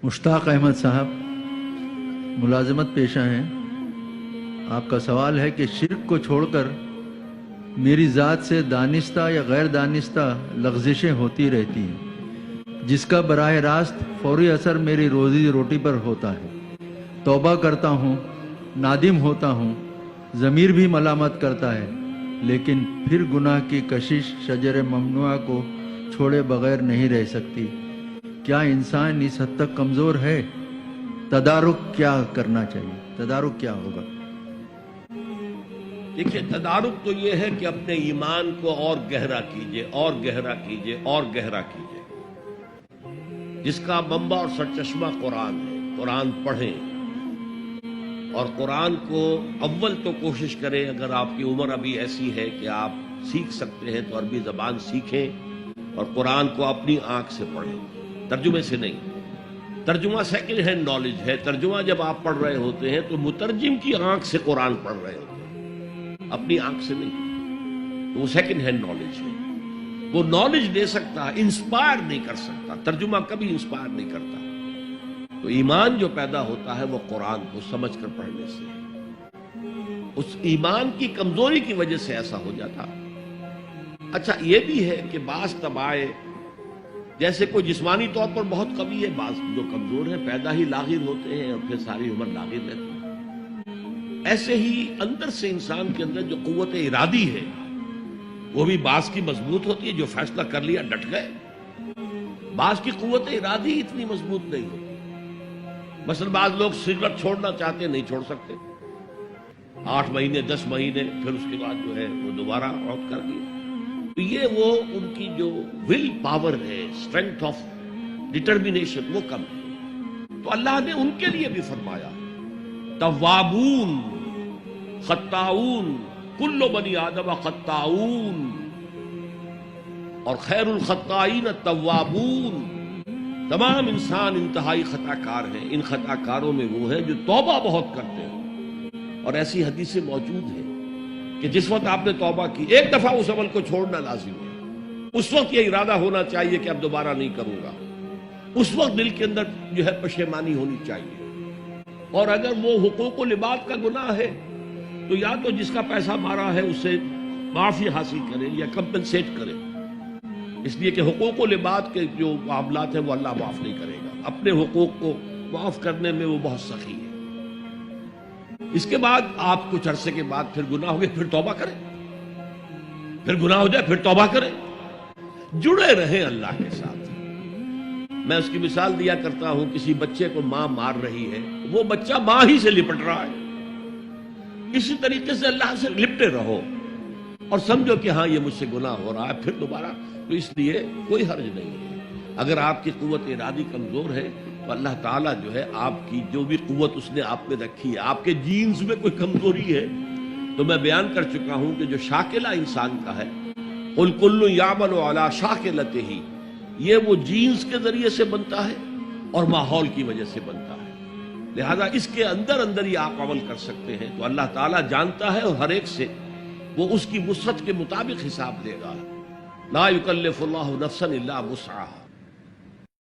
مشتاق احمد صاحب ملازمت پیشہ ہیں. آپ کا سوال ہے کہ شرک کو چھوڑ کر میری ذات سے دانستہ یا غیر دانستہ لغزشیں ہوتی رہتی ہیں جس کا براہ راست فوری اثر میری روزی روٹی پر ہوتا ہے. توبہ کرتا ہوں، نادم ہوتا ہوں، ضمیر بھی ملامت کرتا ہے، لیکن پھر گناہ کی کشش شجر ممنوعہ کو چھوڑے بغیر نہیں رہ سکتی. کیا انسان اس حد تک کمزور ہے؟ تدارک کیا کرنا چاہیے؟ تدارک کیا ہوگا؟ دیکھیے، تدارک تو یہ ہے کہ اپنے ایمان کو اور گہرا کیجئے، اور گہرا کیجئے، اور گہرا کیجئے. جس کا منبع اور سرچشمہ قرآن ہے. قرآن پڑھیں اور قرآن کو اول تو کوشش کریں، اگر آپ کی عمر ابھی ایسی ہے کہ آپ سیکھ سکتے ہیں تو عربی زبان سیکھیں اور قرآن کو اپنی آنکھ سے پڑھیں، ترجمے سے نہیں. ترجمہ سیکنڈ ہینڈ نالج ہے. ترجمہ جب آپ پڑھ رہے ہوتے ہیں تو مترجم کی آنکھ سے قرآن پڑھ رہے ہوتے ہیں، اپنی آنکھ سے نہیں. تو وہ سیکنڈ ہینڈ نالج ہے. وہ نالج دے سکتا ہے، انسپائر نہیں کر سکتا. ترجمہ کبھی انسپائر نہیں کرتا. تو ایمان جو پیدا ہوتا ہے وہ قرآن کو سمجھ کر پڑھنے سے ہے. اس ایمان کی کمزوری کی وجہ سے ایسا ہو جاتا. اچھا، یہ بھی ہے کہ بعض طبائع جیسے کوئی جسمانی طور پر بہت قوی ہے، بعض جو کمزور ہیں پیدا ہی لاغر ہوتے ہیں اور پھر ساری عمر لاغر رہتے ہیں. ایسے ہی اندر سے انسان کے اندر جو قوت ارادی ہے وہ بھی بعض کی مضبوط ہوتی ہے، جو فیصلہ کر لیا ڈٹ گئے. بعض کی قوت ارادی اتنی مضبوط نہیں ہوتی. مثلا بعض لوگ سگریٹ چھوڑنا چاہتے ہیں، نہیں چھوڑ سکتے. 8 مہینے 10 مہینے پھر اس کے بعد جو ہے وہ دوبارہ عہد کر دیا. تو یہ وہ ان کی جو ول پاور ہے، اسٹرینتھ آف ڈٹرمینیشن، وہ کم ہے. تو اللہ نے ان کے لیے بھی فرمایا توابون خطاؤون کل بنی آدم خطاؤون، اور خیر الخطائین التوابون. تمام انسان انتہائی خطا کار ہیں. ان خطا کاروں میں وہ ہیں جو توبہ بہت کرتے ہیں. اور ایسی حدیثیں موجود ہیں کہ جس وقت آپ نے توبہ کی، ایک دفعہ اس عمل کو چھوڑنا لازم ہے. اس وقت یہ ارادہ ہونا چاہیے کہ اب دوبارہ نہیں کروں گا. اس وقت دل کے اندر جو ہے پشیمانی ہونی چاہیے. اور اگر وہ حقوق و لباد کا گناہ ہے تو یا تو جس کا پیسہ مارا ہے اس سے معافی حاصل کرے یا کمپنسیٹ کرے، اس لیے کہ حقوق و لباد کے جو معاملات ہیں وہ اللہ معاف نہیں کرے گا. اپنے حقوق کو معاف کرنے میں وہ بہت سخی ہے. اس کے بعد آپ کچھ عرصے کے بعد پھر گناہ ہو گئے، پھر توبہ کریں. پھر گناہ ہو جائے پھر توبہ کریں. جڑے رہیں اللہ کے ساتھ. میں اس کی مثال دیا کرتا ہوں، کسی بچے کو ماں مار رہی ہے، وہ بچہ ماں ہی سے لپٹ رہا ہے. اسی طریقے سے اللہ سے لپٹے رہو اور سمجھو کہ ہاں یہ مجھ سے گناہ ہو رہا ہے، پھر دوبارہ. تو اس لیے کوئی حرج نہیں ہے. اگر آپ کی قوت ارادی کمزور ہے تو اللہ تعالیٰ جو ہے آپ کی جو بھی قوت اس نے آپ میں رکھی ہے، آپ کے جینز میں کوئی کمزوری ہے تو میں بیان کر چکا ہوں کہ جو شاکلہ انسان کا ہے، قل کل یعمل علی شاکلتہ، یہ وہ جینز کے ذریعے سے بنتا ہے اور ماحول کی وجہ سے بنتا ہے. لہذا اس کے اندر اندر ہی آپ عمل کر سکتے ہیں. تو اللہ تعالیٰ جانتا ہے اور ہر ایک سے وہ اس کی وسعت کے مطابق حساب لے گا. لا یکلف اللہ نفسا الا وسعها.